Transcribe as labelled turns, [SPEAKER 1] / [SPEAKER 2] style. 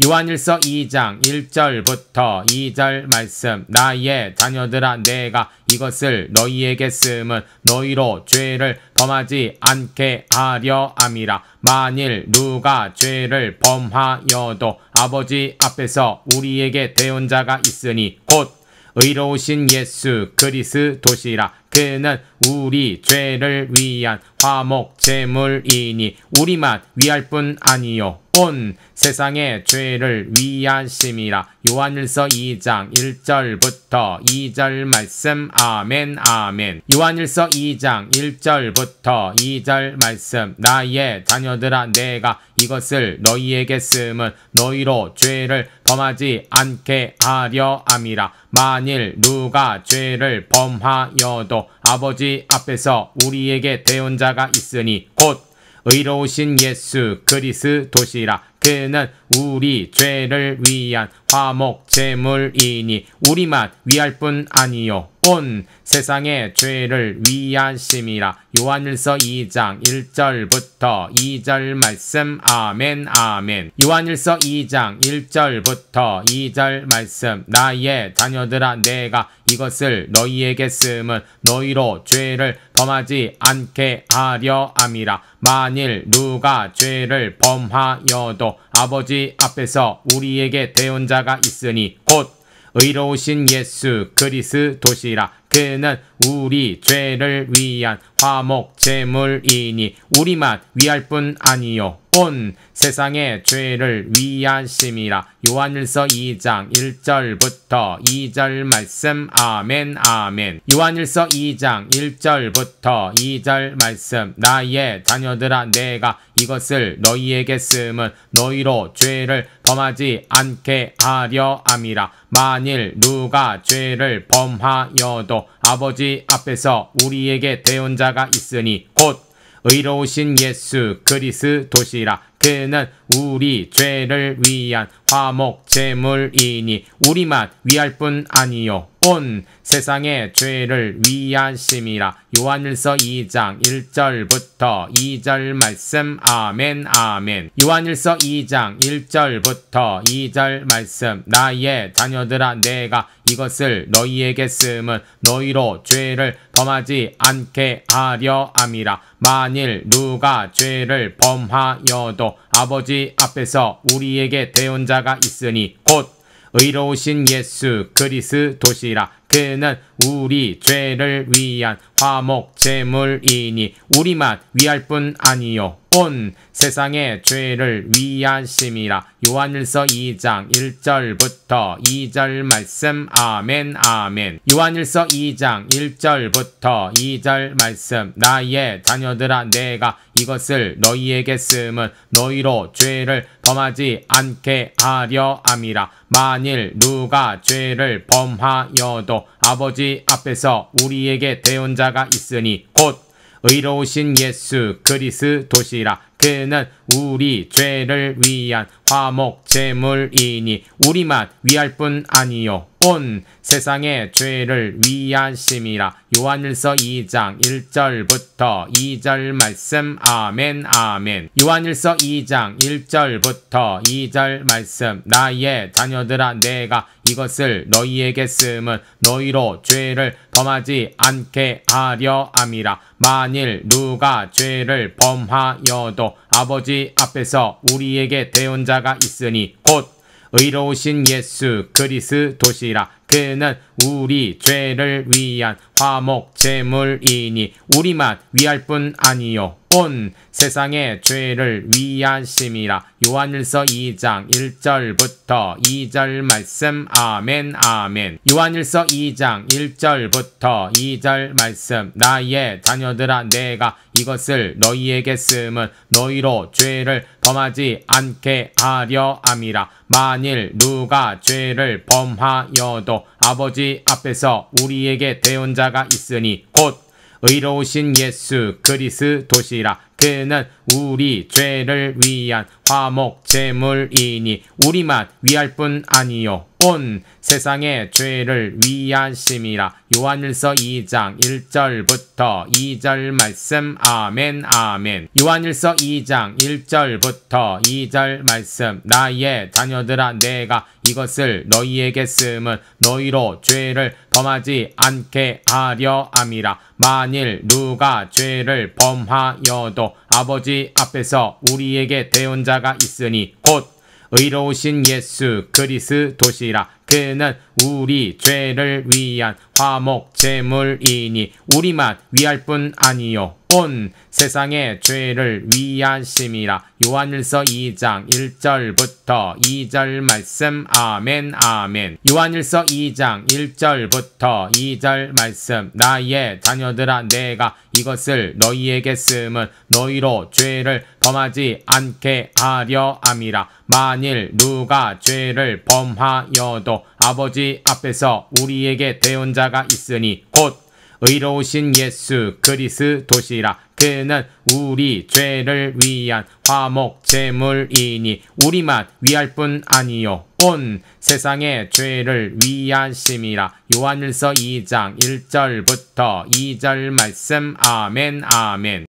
[SPEAKER 1] 요한일서 2장 1절부터 2절 말씀. 나의 자녀들아, 내가 이것을 너희에게 쓰면 너희로 죄를 범하지 않게 하려 함이라. 만일 누가 죄를 범하여도 아버지 앞에서 우리에게 대언자가 있으니 곧 의로우신 예수 그리스도시라. 그는 우리 죄를 위한 화목 제물이니 우리만 위할 뿐 아니요 온 세상의 죄를 위하심이라. 요한일서 2장 1절부터 2절 말씀. 아멘 아멘. 요한일서 2장 1절부터 2절 말씀. 나의 자녀들아, 내가 이것을 너희에게 쓰면 너희로 죄를 범하지 않게 하려 함이라. 만일 누가 죄를 범하여도 아버지 앞에서 우리에게 대언자가 있으니 곧 의로우신 예수 그리스도시라. 그는 우리 죄를 위한 화목 제물이니 우리만 위할 뿐 아니요 온 세상의 죄를 위하심이라. 요한일서 2장 1절부터 2절 말씀. 아멘 아멘. 요한일서 2장 1절부터 2절 말씀. 나의 자녀들아, 내가 이것을 너희에게 쓰면 너희로 죄를 범하지 않게 하려 함이라. 만일 누가 죄를 범하여도 아버지 앞에서 우리에게 대언자가 있으니 곧 의로우신 예수 그리스도시라. 그는 우리 죄를 위한 화목 제물이니 우리만 위할 뿐 아니요 온 세상의 죄를 위하심이라. 요한일서 2장 1절부터 2절 말씀. 아멘 아멘. 요한일서 2장 1절부터 2절 말씀. 나의 자녀들아, 내가 이것을 너희에게 쓰면 너희로 죄를 범하지 않게 하려 함이라. 만일 누가 죄를 범하여도 아버지 앞에서 우리에게 대언자가 있으니 곧 의로우신 예수 그리스도시라. 그는 우리 죄를 위한 화목 제물이니 우리만 위할 뿐 아니요 온 세상의 죄를 위하심이라. 요한일서 2장 1절부터 2절 말씀. 아멘 아멘. 요한일서 2장 1절부터 2절 말씀. 나의 자녀들아, 내가 이것을 너희에게 쓰면 너희로 죄를 범하지 않게 하려 함이라. 만일 누가 죄를 범하여도 아버지 앞에서 우리에게 대언자가 있으니 곧 의로우신 예수 그리스도시라. 그는 우리 죄를 위한 화목 제물이니 우리만 위할 뿐 아니요 온 세상의 죄를 위하심이라. 요한일서 2장 1절부터 2절 말씀. 아멘 아멘. 요한일서 2장 1절부터 2절 말씀. 나의 자녀들아, 내가 이것을 너희에게 쓰면 너희로 죄를 범하지 않게 하려 함이라. 만일 누가 죄를 범하여도 아버지 앞에서 우리에게 대언자가 있으니 곧 의로우신 예수 그리스도시라. 그는 우리 죄를 위한 화목 제물이니 우리만 위할 뿐 아니요 온 세상의 죄를 위하심이라. 요한일서 2장 1절부터 2절 말씀. 아멘 아멘. 요한일서 2장 1절부터 2절 말씀. 나의 자녀들아, 내가 이것을 너희에게 쓰면 너희로 죄를 범하지 않게 하려 함이라. 만일 누가 죄를 범하여도 아버지 앞에서 우리에게 대언자가 있으니 곧 의로우신 예수 그리스도시라. 그는 우리 죄를 위한 화목 제물이니 우리만 위할 뿐 아니요 온 세상의 죄를 위하심이라. 요한일서 2장 1절부터 2절 말씀. 아멘 아멘. 요한일서 2장 1절부터 2절 말씀. 나의 자녀들아, 내가 이것을 너희에게 쓰면 너희로 죄를 범하지 않게 하려 함이라. 만일 누가 죄를 범하여도 아버지 앞에서 우리에게 대언자가 있으니 곧 의로우신 예수 그리스도시라. 그는 우리 죄를 위한 화목 제물이니 우리만 위할 뿐 아니요 온 세상의 죄를 위하심이라. 요한일서 2장 1절부터 2절 말씀. 아멘 아멘. 요한일서 2장 1절부터 2절 말씀. 나의 자녀들아 내가 이것을 너희에게 쓰면 너희로 죄를 범하지 않게 하려 함이라. 만일 누가 죄를 범하여도 아버지 앞에서 우리에게 대언자가 있으니 곧 의로우신 예수 그리스도시라. 그는 우리 죄를 위한 화목 제물이니 우리만 위할 뿐 아니요 온 세상의 죄를 위하심이라. 요한일서 2장 1절부터 2절 말씀. 아멘 아멘. 요한일서 2장 1절부터 2절 말씀. 나의 자녀들아 내가 이것을 너희에게 쓰면 너희로 죄를 범하지 않게 하려 함이라. 만일 누가 죄를 범하여도 아버지 앞에서 우리에게 대언자가 있으니 곧 의로우신 예수 그리스도시라. 그는 우리 죄를 위한 화목 제물이니 우리만 위할 뿐 아니요 온 세상의 죄를 위하심이라. 요한일서 2장 1절부터 2절 말씀. 아멘 아멘.